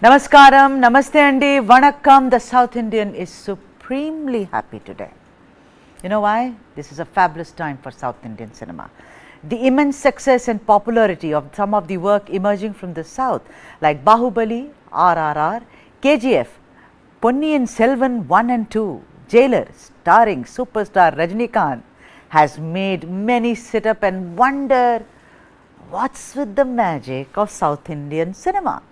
Namaskaram, Namaste Andi, Vanakkam. The South Indian is supremely happy today. You know why? This is a fabulous time for South Indian cinema. The immense success and popularity of some of the work emerging from the South like Bahubali, RRR, KGF, Ponniyin Selvan 1 and 2, Jailer starring superstar Rajinikanth has made many sit up and wonder what's with the magic of South Indian cinema.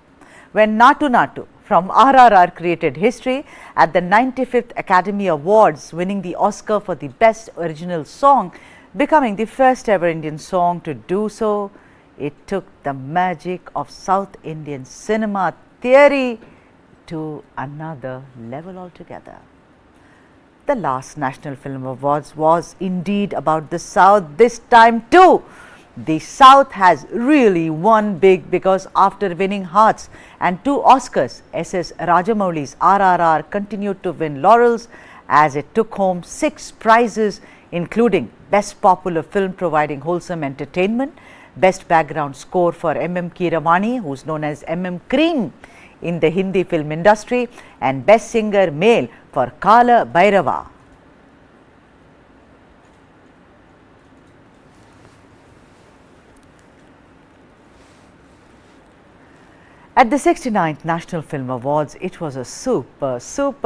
When Natu Natu from RRR created history at the 95th Academy Awards, winning the Oscar for the Best Original Song, becoming the first ever Indian song to do so, it took the magic of South Indian cinema theory to another level altogether. The last National Film Awards was indeed about the South this time too. The South has really won big because after winning Hearts and 2 Oscars, S.S. Rajamouli's RRR continued to win laurels as it took home 6 prizes including Best Popular Film providing wholesome entertainment, Best Background Score for M.M. Keeravani, who is known as M.M. Cream in the Hindi film industry, and Best Singer Male for Kala Bhairava. At the 69th National Film Awards, it was a super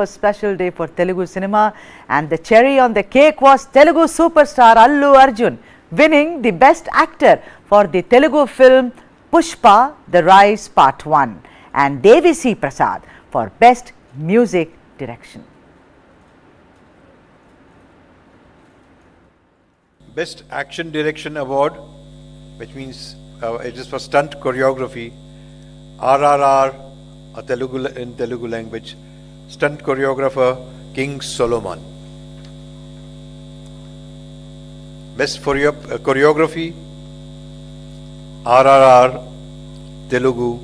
special day for Telugu cinema, and the cherry on the cake was Telugu superstar Allu Arjun winning the Best Actor for the Telugu film Pushpa, The Rise Part 1, and Devi C. Prasad for Best Music Direction. Best Action Direction Award, which means it is for stunt choreography. RRR, in Telugu language, stunt choreographer King Solomon. Best choreography, RRR, Telugu,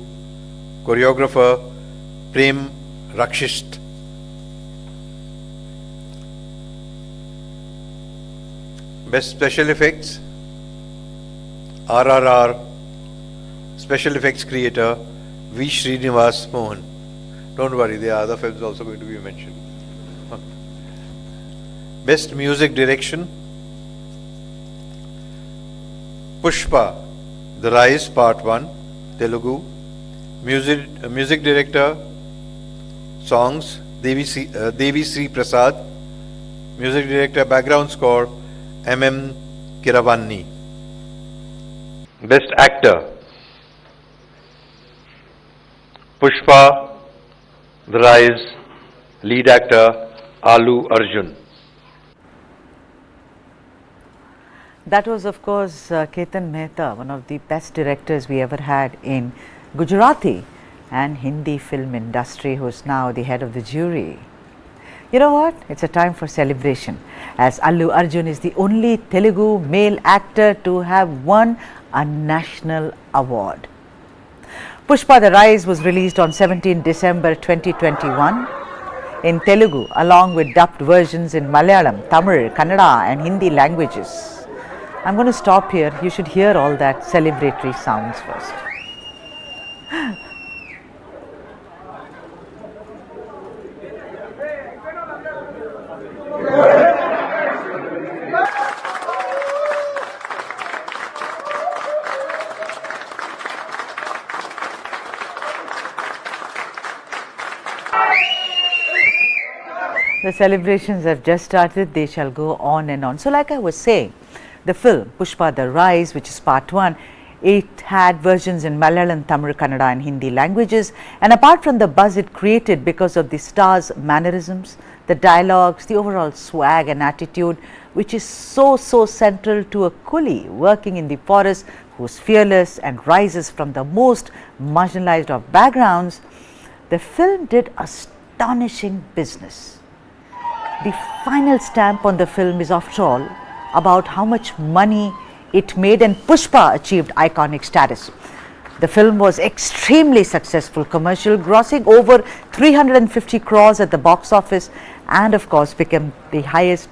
choreographer Prem Rakshist. Best special effects, RRR, special effects creator V. Srinivas Mohan. Don't worry, there are other films also going to be mentioned. Best music direction, Pushpa, The Rise Part 1, Telugu. Music director, songs, Devi Sri Prasad. Music director, background score, M.M. Keeravani. Best actor, Pushpa, The Rise, lead actor Allu Arjun. That was of course Ketan Mehta, one of the best directors we ever had in Gujarati and Hindi film industry, who is now the head of the jury. You know what? It's a time for celebration, as Allu Arjun is the only Telugu male actor to have won a national award. Pushpa The Rise was released on 17 December 2021 in Telugu along with dubbed versions in Malayalam, Tamil, Kannada and Hindi languages. I'm going to stop here. You should hear all that celebratory sounds first. The celebrations have just started, they shall go on and on. So like I was saying, the film Pushpa The Rise, which is part 1, it had versions in Malayalam, Tamil, Kannada and Hindi languages, and apart from the buzz it created because of the stars' mannerisms, the dialogues, the overall swag and attitude, which is so central to a coolie working in the forest who's fearless and rises from the most marginalized of backgrounds, the film did astonishing business. The final stamp on the film is, after all, about how much money it made, and Pushpa achieved iconic status. The film was extremely successful commercial, grossing over 350 crores at the box office, and of course became the highest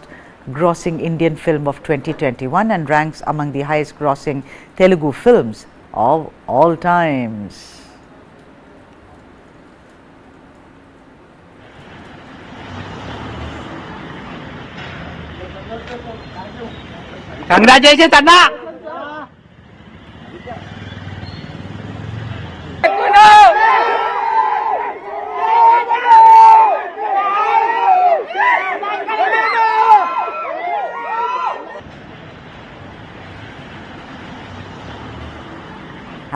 grossing Indian film of 2021 and ranks among the highest grossing Telugu films of all times. Congratulations Anna.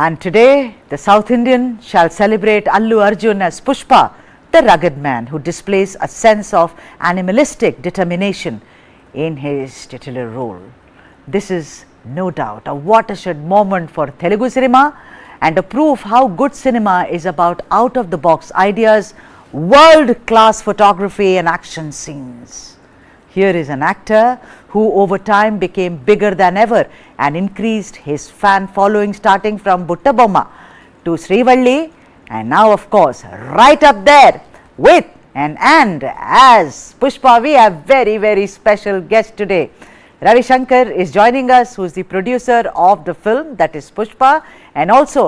And today, the South Indian shall celebrate Allu Arjun as Pushpa, the rugged man who displays a sense of animalistic determination in his titular role. This is no doubt a watershed moment for Telugu cinema and a proof how good cinema is about out-of-the-box ideas, world-class photography and action scenes. Here is an actor who over time became bigger than ever and increased his fan following starting from Butta Bomma to Srivalli and now of course right up there with and as Pushpa. We have very special guest today. Ravi Shankar is joining us, who is the producer of the film, that is Pushpa, and also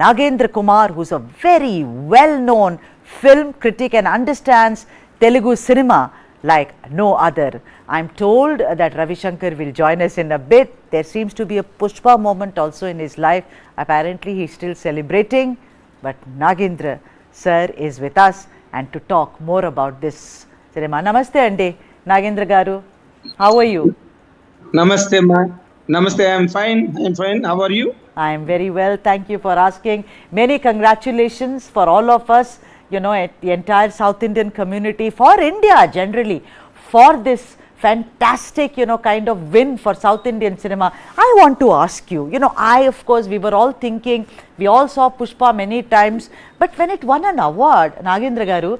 Nagendra Kumar, who is a very well-known film critic and understands Telugu cinema like no other. I am told that Ravi Shankar will join us in a bit. There seems to be a Pushpa moment also in his life. Apparently he is still celebrating, but Nagendra sir is with us and to talk more about this cinema. Namaste andi, Nagendra garu. How are you? Namaste, ma. Namaste, I am fine. How are you? I am very well, thank you for asking. Many congratulations for all of us, you know, at the entire South Indian community, for India generally, for this fantastic, you know, kind of win for South Indian cinema. I want to ask you, you know, of course, we were all thinking, we all saw Pushpa many times, but when it won an award, Nagendra garu,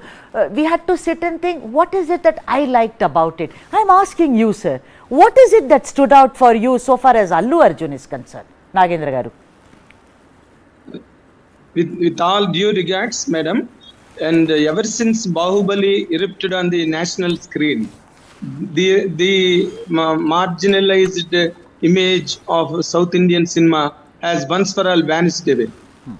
we had to sit and think, what is it that I liked about it? I am asking you, sir, what is it that stood out for you so far as Allu Arjun is concerned? Nagendra garu. With all due regards, madam, and ever since Bahubali erupted on the national screen, the marginalized image of South Indian cinema has once for all vanished away.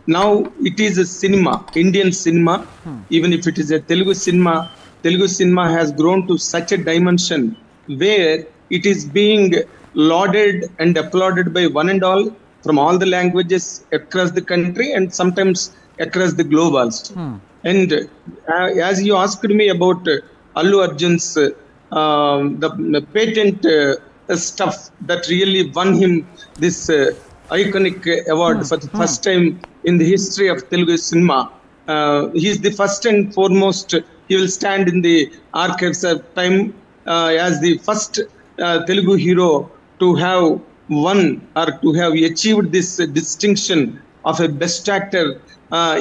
Now it is a cinema, Indian cinema, even if it is a Telugu cinema has grown to such a dimension where it is being lauded and applauded by one and all from all the languages across the country and sometimes across the globe also. And as you asked me about Allu Arjun's the patent stuff that really won him this iconic award for the first time in the history of Telugu cinema. He is the first and foremost, he will stand in the archives of time as the first Telugu hero to have won or to have achieved this distinction of a best actor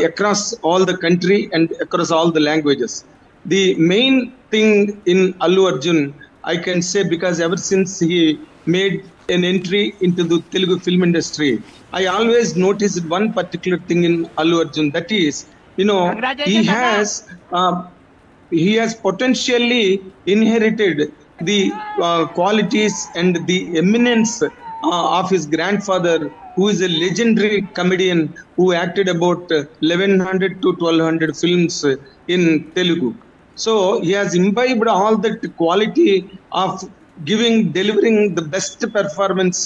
across all the country and across all the languages. The main thing in Allu Arjun, I can say, because ever since he made an entry into the Telugu film industry, I always noticed one particular thing in Allu Arjun, that is, you know, he has potentially inherited the qualities and the eminence of his grandfather, who is a legendary comedian who acted about 1100 to 1200 films in Telugu. So he has imbibed all that quality of delivering the best performance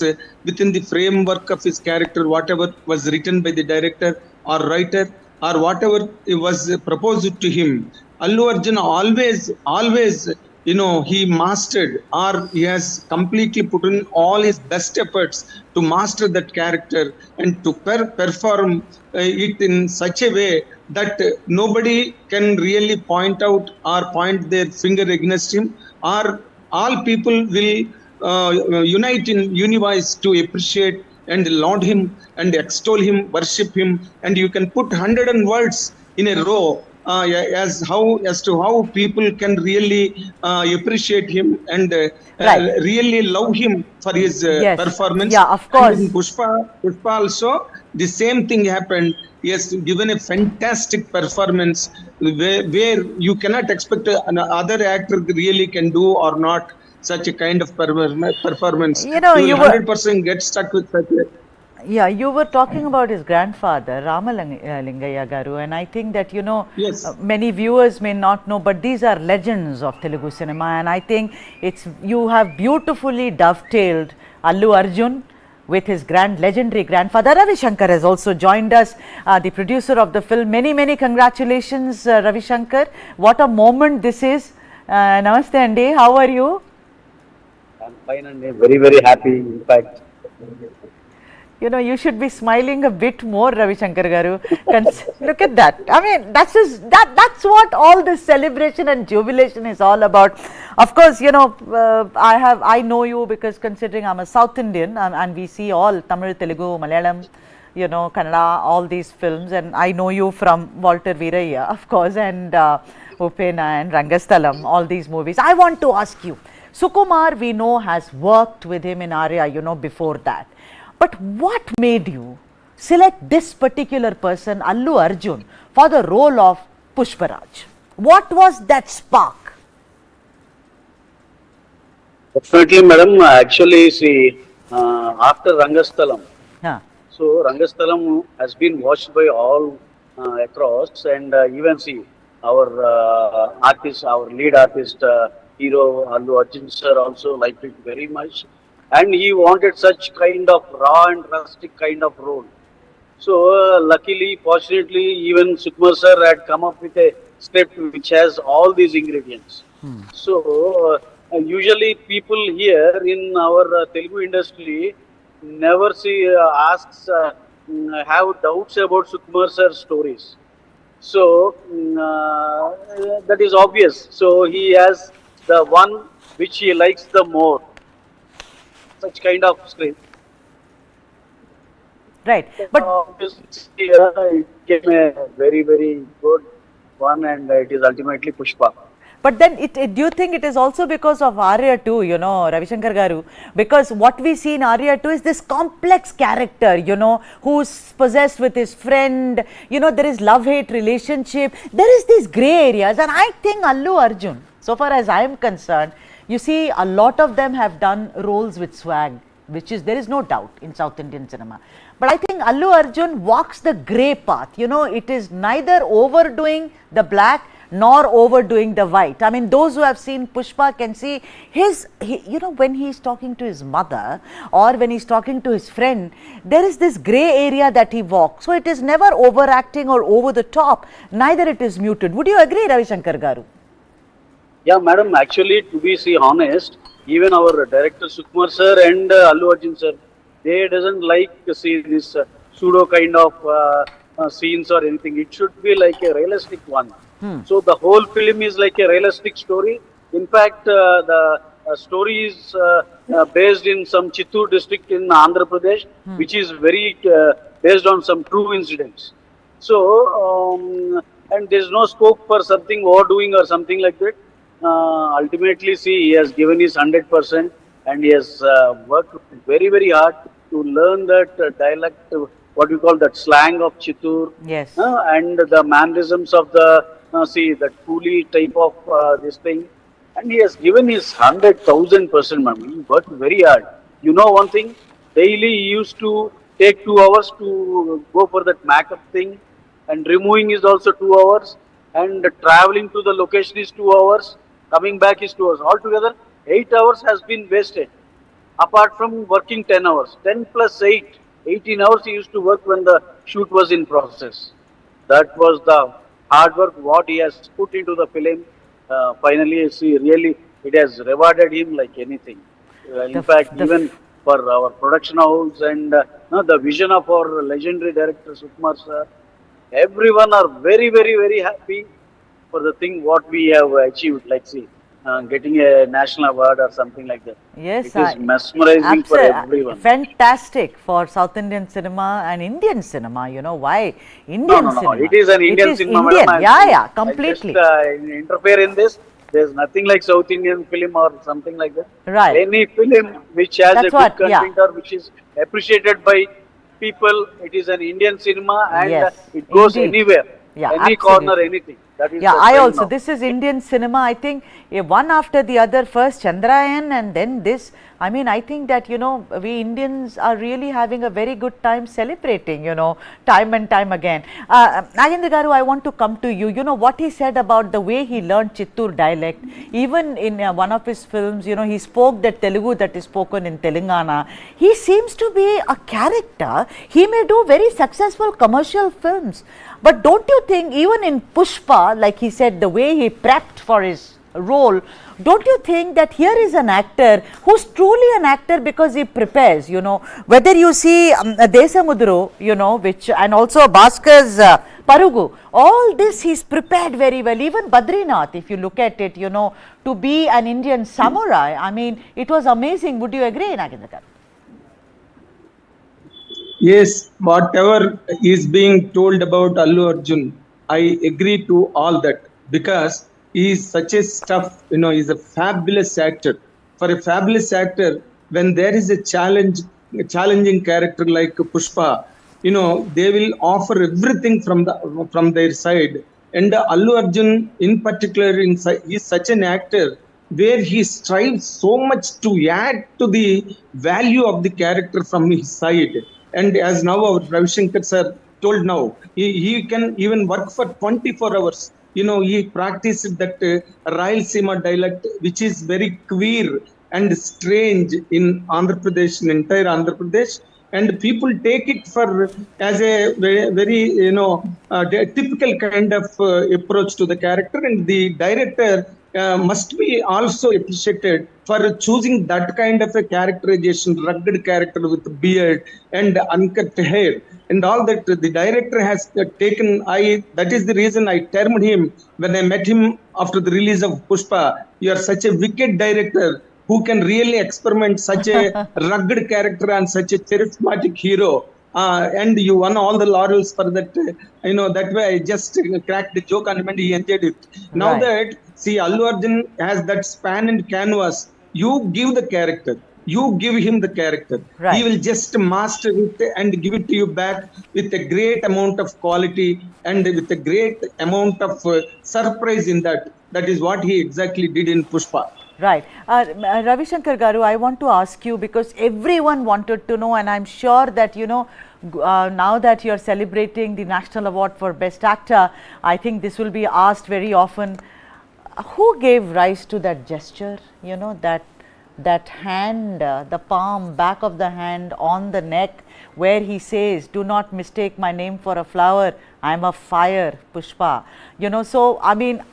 within the framework of his character, whatever was written by the director or writer or whatever was proposed to him. Allu Arjun always, you know, he mastered, or he has completely put in all his best efforts to master that character and to perform it in such a way that nobody can really point out or point their finger against him, or all people will unite in univoice to appreciate and laud him and extol him, worship him, and you can put 100 words in a row as to how people can really appreciate him and really love him for his performance. Yeah, of course. And in Pushpa also, the same thing happened. He has given a fantastic performance where you cannot expect another actor really can do or not such a kind of performance. You know, you will 100% get stuck with such a... Yeah, you were talking about his grandfather, Ramalingaya Garu, and I think that, you know, many viewers may not know, but these are legends of Telugu cinema, and I think you have beautifully dovetailed Allu Arjun, with his legendary grandfather Ravi Shankar has also joined us, the producer of the film. Many congratulations, Ravi Shankar. What a moment this is. Namaste Andi, how are you? I'm fine and very happy. In fact, You know, you should be smiling a bit more, Ravi Shankar garu. Look at that. I mean, that's what all this celebration and jubilation is all about. Of course, you know, I know you because considering I'm a South Indian, and we see all Tamil, Telugu, Malayalam, you know, Kannada, all these films, and I know you from Walter Veerayya, of course, and Upena and Rangasthalam, all these movies. I want to ask you, Sukumar, we know, has worked with him in Arya, you know, before that. But what made you select this particular person, Allu Arjun, for the role of Pushparaj? What was that spark? definitely, madam. Actually, see, after Rangasthalam, Huh. so Rangasthalam has been watched by all across, and even see our artist, our lead artist, hero Allu Arjun sir also liked it very much, and he wanted such kind of raw and rustic kind of role. So luckily, fortunately, even Sukumar sir had come up with a script which has all these ingredients. So usually people here in our Telugu industry never have doubts about Sukumar sir's stories. So that is obvious. So he has the one which he likes the more, such kind of script. Right. But Obviously, it came a very good one, and it is ultimately Pushpa. then do you think it is also because of Arya too, you know, Ravi Shankar garu? Because what we see in Arya too is this complex character, you know, who's possessed with his friend, you know, there is love-hate relationship, there is these grey areas, and I think Allu Arjun, so far as I am concerned, you see a lot of them have done roles with swag, which is, there is no doubt in South Indian cinema. But I think Allu Arjun walks the grey path, you know, it is neither overdoing the black nor overdoing the white. I mean, those who have seen Pushpa can see you know, when he is talking to his mother or when he is talking to his friend, there is this grey area that he walks. So it is never overacting or over the top, neither it is muted. Would you agree, Ravi Shankar garu? Yeah, madam. Actually, to be honest, even our director Sukumar sir and Allu Arjun sir, they doesn't like to see this pseudo kind of scenes or anything. It should be like a realistic one. So the whole film is like a realistic story. In fact, the story is based in some Chittoor district in Andhra Pradesh, which is very based on some true incidents. So, and there is no scope for something overdoing or something like that. Ultimately, see, he has given his 100%, and he has worked very hard to learn that dialect, what you call that slang of Chittoor, Yes. and the mannerisms of the that coolie type of this thing, and he has given his 100,000%, ma'am. He worked very hard. You know one thing, daily he used to take 2 hours to go for that makeup thing, and removing is also 2 hours, and traveling to the location is 2 hours, coming back is 2 hours. Altogether, 8 hours has been wasted. Apart from working 10 hours, 10 plus 8, 18 hours he used to work when the shoot was in process. That was the hard work what he has put into the film. Finally, see, really, it has rewarded him like anything. In fact, even for our production house and the vision of our legendary director Sukumar sir, everyone are very happy for the thing what we have achieved. Like, see, getting a national award or something like that. Yes, it is mesmerizing for everyone. Fantastic for South Indian cinema and Indian cinema. You know why? Indian cinema. It is an Indian cinema. Indian. Madam. Yeah, completely. I just interfere in this. There's nothing like South Indian film or something like that. Right. Any film which has a good content or which is appreciated by people, it is an Indian cinema, and it goes anywhere, any corner, anything. That is Yeah, the I trend also. now. This is Indian cinema. I think one after the other. First Chandrayaan and then this. I mean, I think that we Indians are really having a very good time celebrating. Time and time again. Nagendra Garu, I want to come to you. You know what he said about the way he learned Chittur dialect. Even in one of his films, he spoke that Telugu that is spoken in Telangana. He seems to be a character. He may do very successful commercial films. But don't you think even in Pushpa, like he said, the way he prepped for his role, don't you think that here is an actor who's truly an actor because he prepares, whether you see Desamudru, which, and also Bhaskar's Parugu, all this he's prepared very well. Even Badrinath, if you look at it, to be an Indian samurai, I mean, it was amazing. Would you agree, Nagendra? Yes, whatever is being told about Allu Arjun, I agree to all that because he is such a stuff, he's a fabulous actor. For a fabulous actor, when there is a challenging character like Pushpa, they will offer everything from their side. And Allu Arjun, in particular, is such an actor where he strives so much to add to the value of the character from his side. And as now our Ravi Shankar sir told now, he can even work for 24 hours. He practiced that Rayalaseema dialect, which is very queer and strange in Andhra Pradesh, in entire Andhra Pradesh. And people take it for as a very typical kind of approach to the character, and the director must be also appreciated for choosing that kind of a characterization, rugged character with beard and uncut hair and all that. The director has taken. That is the reason I termed him when I met him after the release of Pushpa. You are such a wicked director who can really experiment such a rugged character and such a charismatic hero. And you won all the laurels for that. That way I just cracked the joke on him and he enjoyed it. Now Right. that, see, Allu Arjun has that span and canvas. You give the character. You give him the character. He Right. will just master it and give it to you back with a great amount of quality and with a great amount of surprise in that. That is what he exactly did in Pushpa. Right. Ravi Shankar Garu, I want to ask you because everyone wanted to know, and I'm sure that, now that you're celebrating the National Award for Best Actor, I think this will be asked very often. Who gave rise to that gesture, that hand, the palm, back of the hand on the neck, where he says, "Do not mistake my name for a flower, I am a fire, Pushpa." So I mean,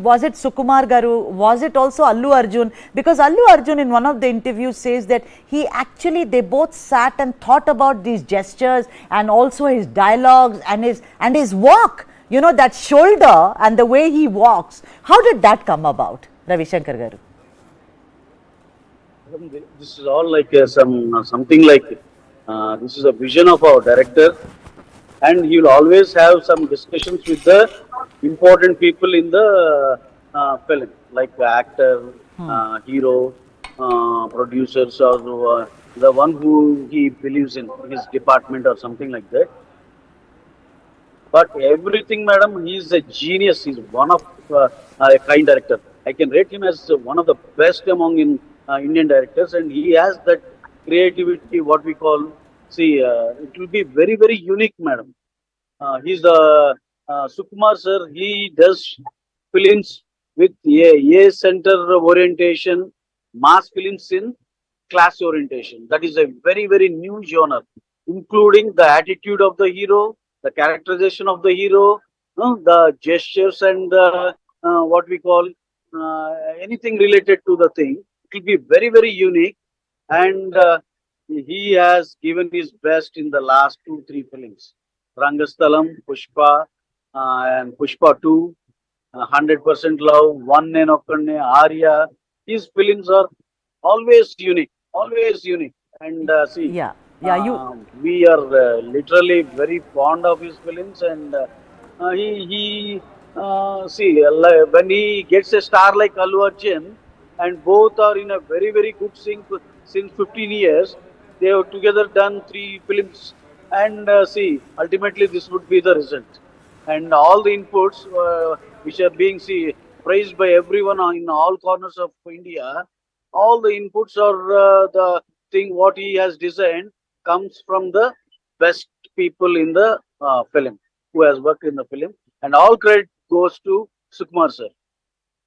was it Sukumar Garu? Was it also Allu Arjun? Because Allu Arjun in one of the interviews says that they both sat and thought about these gestures and also his dialogues and his walk, that shoulder and the way he walks. How did that come about, Ravi Shankar Garu? This is all like something like this is a vision of our director, and he will always have some discussions with the important people in the film, like the actor, hero, producers, or the one who he believes in, his department or something like that. But everything, madam, he is a genius. He's one of a kind director. I can rate him as one of the best among Indian directors, and he has that creativity. What we call, see, it will be very, very unique, madam. He's the Sukumar sir. He does films with a center orientation, mass films in class orientation. That is a very, very new genre, including the attitude of the hero, the characterization of the hero, the gestures, and what we call anything related to the thing. It will be very, very unique, and he has given his best in the last 2, 3 films: Rangasthalam, Pushpa, and Pushpa 2, 100% Love, One Nenokanne, Arya. His films are always unique, always unique. And see, Yeah, yeah, we are literally very fond of his films, and he see when he gets a star like Allu Arjun, and both are in a very, very good sync since 15 years. They have together done 3 films, and see, ultimately this would be the result. And all the inputs which are being praised by everyone in all corners of India. All the inputs or the thing what he has designed comes from the best people in the film who has worked in the film, and all credit goes to Sukumar sir.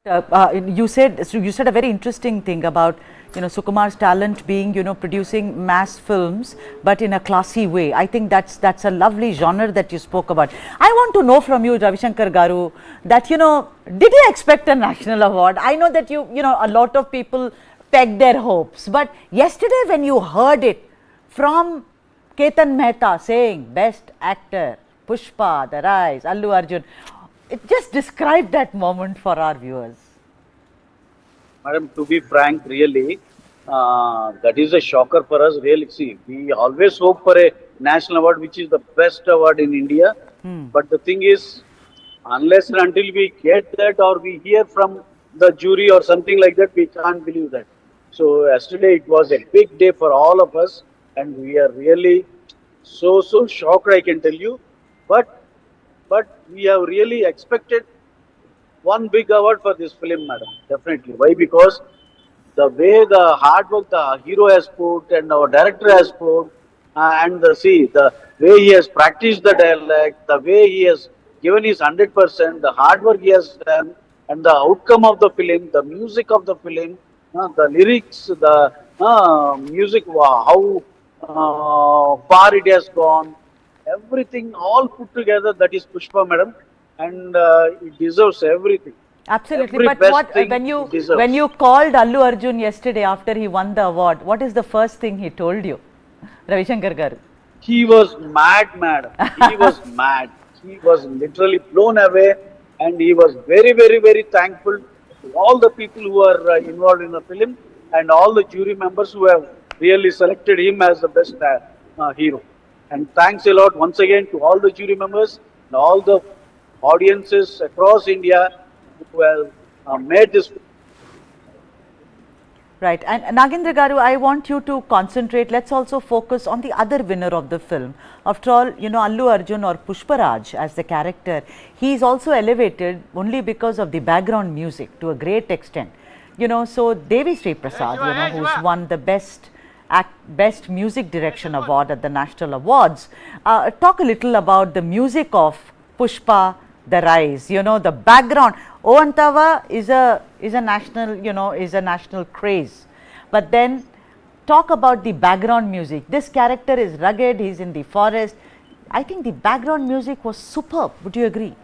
You said a very interesting thing about Sukumar's talent being producing mass films but in a classy way. I think that's a lovely genre that you spoke about. I want to know from you, Ravi Shankar Garu, that did you expect a national award? I know that a lot of people peg their hopes, but yesterday when you heard it from Ketan Mehta saying best actor, Pushpa, The Rise, Allu Arjun, it just described that moment for our viewers. Madam, to be frank, really, that is a shocker for us. Really, see, we always hope for a national award, which is the best award in India. But the thing is, unless and until we get that or we hear from the jury or something like that, we can't believe that. So yesterday it was a big day for all of us, and we are really so shocked, I can tell you. But we have really expected one big award for this film, madam. Definitely. Why? Because the way the hard work the hero has put and our director has put, and the way he has practiced the dialect, the way he has given his 100%, the hard work he has done, and the outcome of the film, the music of the film, the lyrics, the music, how far it has gone, everything all put together, that is Pushpa, madam, and it deserves everything. Absolutely. Every But best what thing when you it deserves. when you called Allu Arjun yesterday after he won the award, what is the first thing he told you, Ravi Shankar Garu? He was mad, madam. He was mad. He was literally blown away, and he was very thankful to all the people who are involved in the film and all the jury members who have really selected him as the best hero. And thanks a lot once again to all the jury members and all the audiences across India who have made this. Right. And Nagendra Garu, I want you to concentrate. Let's also focus on the other winner of the film. After all, Allu Arjun or Pushparaj as the character, he is also elevated only because of the background music to a great extent. So Devi Sri Prasad, who's won the best music direction award at the national awards. Talk a little about the music of Pushpa, The Rise. The background. Ovantava is a national craze. But then talk about the background music. This character is rugged. He's in the forest. I think the background music was superb. Would you agree?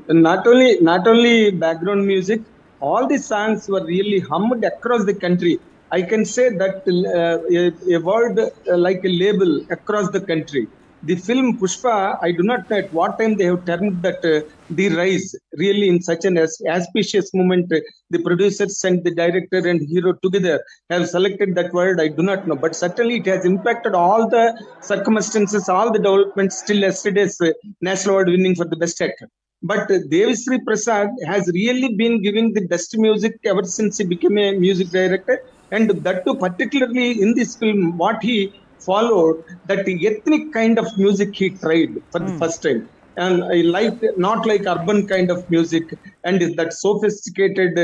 Not only background music, all the songs were really hummed across the country. I can say that a word like a label across the country. The film Pushpa, I do not know at what time they have termed that The Rise, really in such an auspicious moment. The producers and the director and hero together have selected that word, I do not know. But certainly it has impacted all the circumstances, all the developments till yesterday's National Award winning for the best actor. But Devi Sri Prasad has really been giving the best music ever since he became a music director. And that too, particularly in this film, what he followed, that ethnic kind of music he tried for the first time. And I liked not like urban kind of music and that sophisticated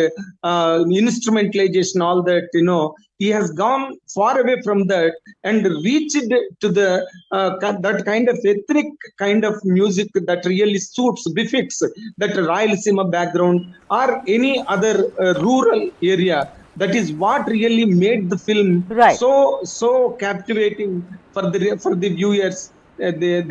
instrumentalization, all that, he has gone far away from that and reached to the that kind of ethnic kind of music that really suits, befits that Rayalaseema background or any other rural area. That is what really made the film so captivating for the viewers. The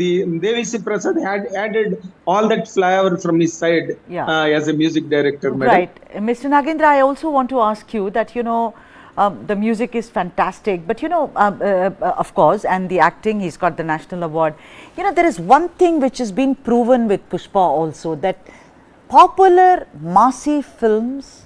Devi Sri Prasad had added all that flavor from his side as a music director. Right, Mr. Nagendra, I also want to ask you that the music is fantastic, but of course, and the acting, he's got the national award. There is one thing which has been proven with Pushpa also, that popular massy films,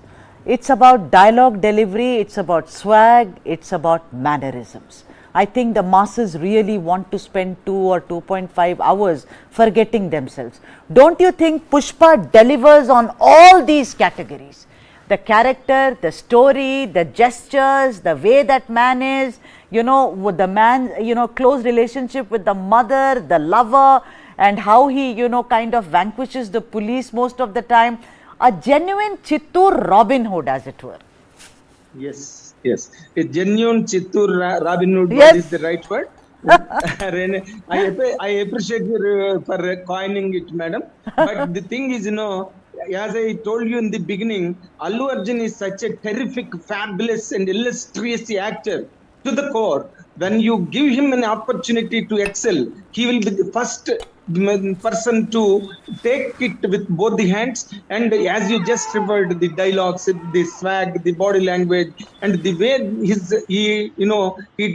it's about dialogue delivery, it's about swag, it's about mannerisms. I think the masses really want to spend 2 or 2.5 hours forgetting themselves. Don't you think Pushpa delivers on all these categories? The character, the story, the gestures, the way that man is, with the man's, close relationship with the mother, the lover, and how he, kind of vanquishes the police most of the time. A genuine Chittur Robin Hood, as it were. Yes, yes. A genuine Chittur Robin Hood Yes. is the right word. I appreciate you for coining it, madam. But the thing is, as I told you in the beginning, Allu Arjun is such a terrific, fabulous, and illustrious actor to the core. When you give him an opportunity to excel, he will be the first person to take it with both the hands. And as you just referred, the dialogues, the swag, the body language, and the way he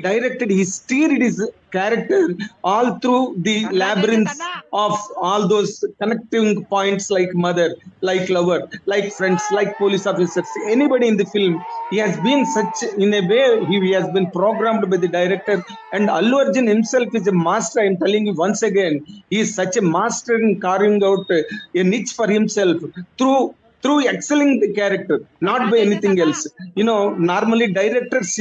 directed, he steered his character all through the labyrinth of all those connecting points, like mother, like lover, like friends, like police officers, anybody in the film. He has been such, in a way, he has been programmed by the director. And Allu Arjun himself is a master. I am telling you once again, he is such a master in carving out a niche for himself through excelling the character, not by anything else. Normally directors,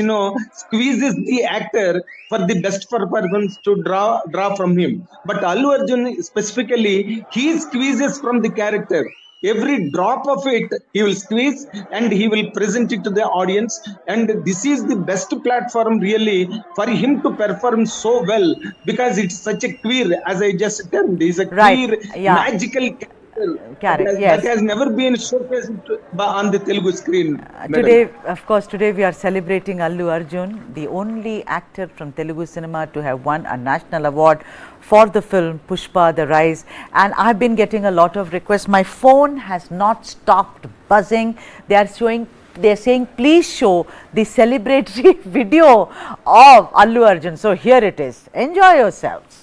squeezes the actor for the best performance to draw from him. But Allu Arjun specifically, he squeezes from the character. Every drop of it, he will squeeze and he will present it to the audience. And this is the best platform really for him to perform so well, because it's such a queer, as I just termed, he's a Right, queer, yeah. magical Correct, that yes. has never been showcased on the Telugu screen. Madam. Today, of course, we are celebrating Allu Arjun, the only actor from Telugu cinema to have won a national award for the film Pushpa, The Rise. And I've been getting a lot of requests. My phone has not stopped buzzing. They're saying, please show the celebratory video of Allu Arjun. So here it is. Enjoy yourselves.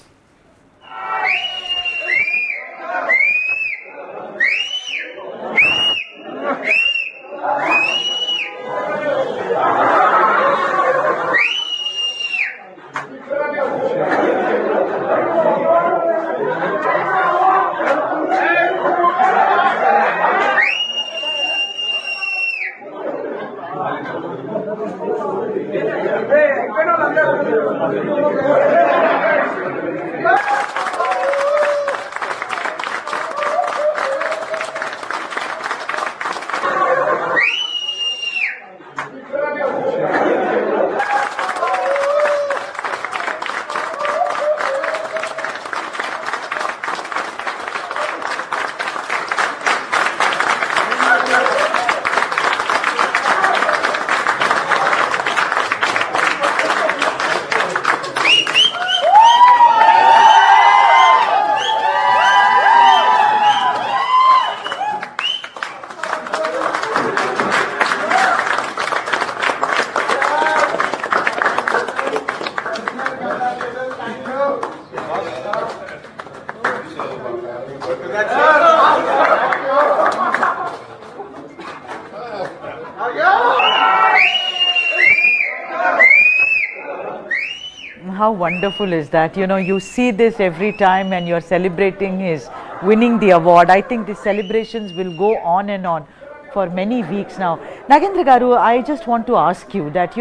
How wonderful is that? You see this every time and you're celebrating his winning the award. I think the celebrations will go on and on for many weeks now. Nagendra Garu, I just want to ask you that,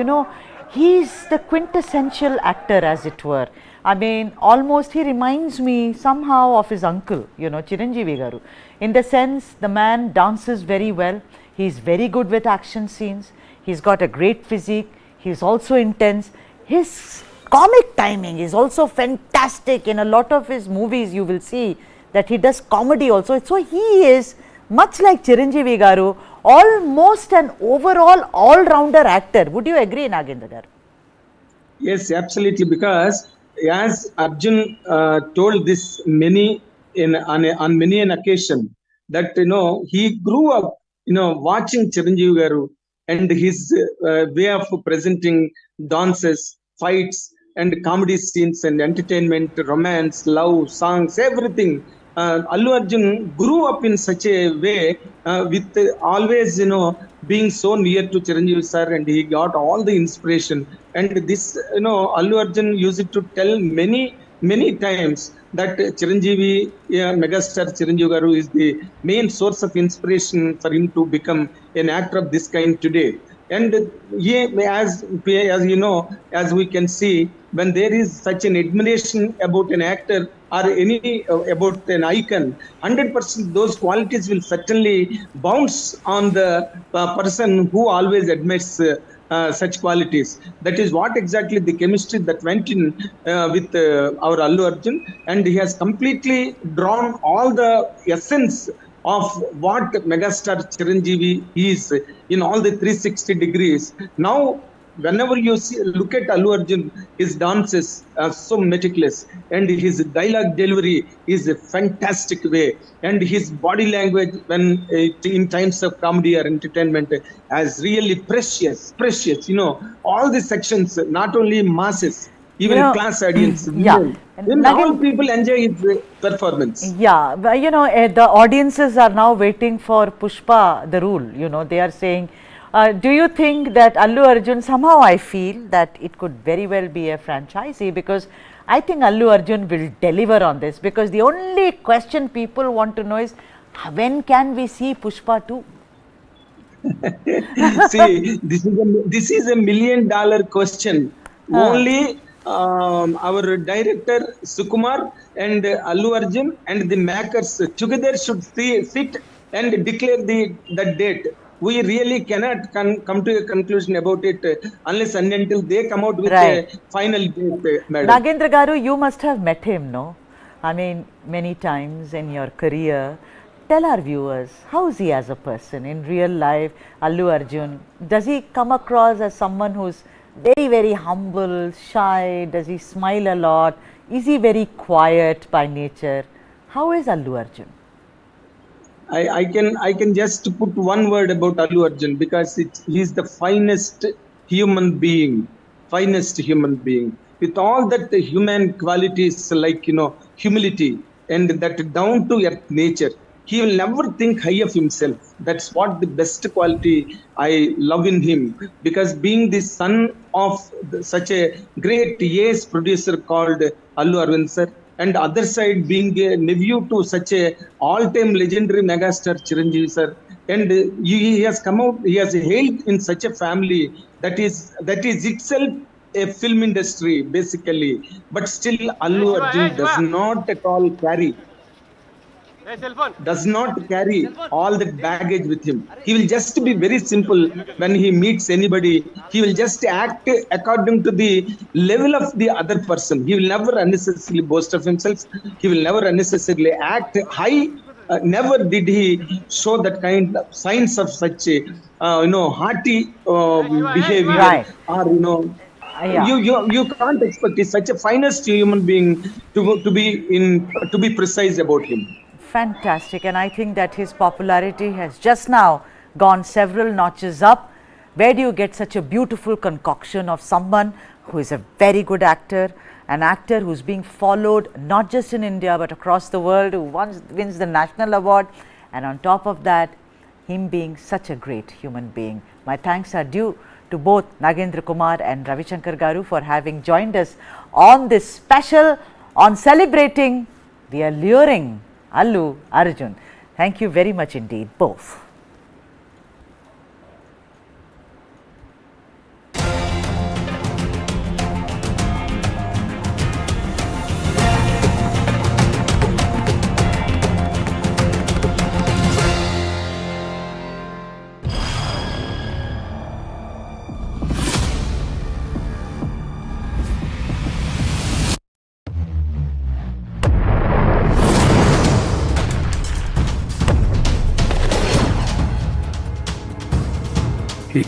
he's the quintessential actor, as it were. I mean, almost he reminds me somehow of his uncle, Chiranjeevi Garu. In the sense, the man dances very well. He's very good with action scenes. He's got a great physique. He's also intense. His comic timing is also fantastic. In a lot of his movies, you will see that he does comedy also. So he is, much like Chiranjeevi Garu, almost an overall all-rounder actor. Would you agree, Nagendra Garu? Yes, absolutely. Because as Arjun told this on many an occasion, that he grew up watching Chiranjeevi Garu and his way of presenting dances, fights, and comedy scenes and entertainment, romance, love, songs, everything. Allu Arjun grew up in such a way with always, being so near to Chiranjeevi sir, and he got all the inspiration. And this, Allu Arjun used to tell many times that Chiranjeevi, megastar Chiranjeevi Garu is the main source of inspiration for him to become an actor of this kind today. And as you know, as we can see, when there is such an admiration about an actor or any about an icon, 100% those qualities will certainly bounce on the person who always admires such qualities. That is what exactly the chemistry that went in with our Allu Arjun, and he has completely drawn all the essence of what megastar Chiranjeevi is in all the 360 degrees. Now, whenever you look at Allu Arjun, his dances are so meticulous, and his dialogue delivery is a fantastic way, and his body language when in times of comedy or entertainment as really precious. All the sections, not only masses, even class audience, yeah. women, all people enjoy his performance. Yeah, but the audiences are now waiting for Pushpa, the rule. They are saying, do you think that Allu Arjun, somehow I feel that it could very well be a franchisee, because I think Allu Arjun will deliver on this, because the only question people want to know is, when can we see Pushpa 2? See, this is a $1 million question. Only our director Sukumar and Allu Arjun and the makers together should sit and declare that date. We really cannot come to a conclusion about it unless and until they come out with a final date, madam. Nagendra Garu, you must have met him, no? I mean, many times in your career. Tell our viewers, how is he as a person in real life? Allu Arjun, does he come across as someone who's very humble, shy? Does he smile a lot? Is he very quiet by nature? How is Allu Arjun? I can just put one word about Allu Arjun, because he's the finest human being, with all that human qualities like humility and that down to earth nature. He will never think high of himself. That's what the best quality I love in him, because being the son of such a great ace producer called Allu Arjun sir, and other side being a nephew to such a all-time legendary megastar Chiranjeevi sir, and he has come out, he has hailed in such a family that is itself a film industry basically, but still Allu Arjun does not at all carry all that baggage with him. He will just be very simple when he meets anybody. He will just act according to the level of the other person. He will never unnecessarily boast of himself. He will never unnecessarily act high. Never did he show that kind of signs of such a hearty behavior, right. Or you can't expect. He's such a finest human being to be precise about him. Fantastic, and I think that his popularity has just now gone several notches up. Where do you get such a beautiful concoction of someone who is a very good actor, an actor who's being followed not just in India but across the world, who wins the national award, and on top of that, him being such a great human being. My thanks are due to both Nagendra Kumar and Ravishankar Garu for having joined us on this special on celebrating the alluring Allu Arjun. Thank you very much indeed, both.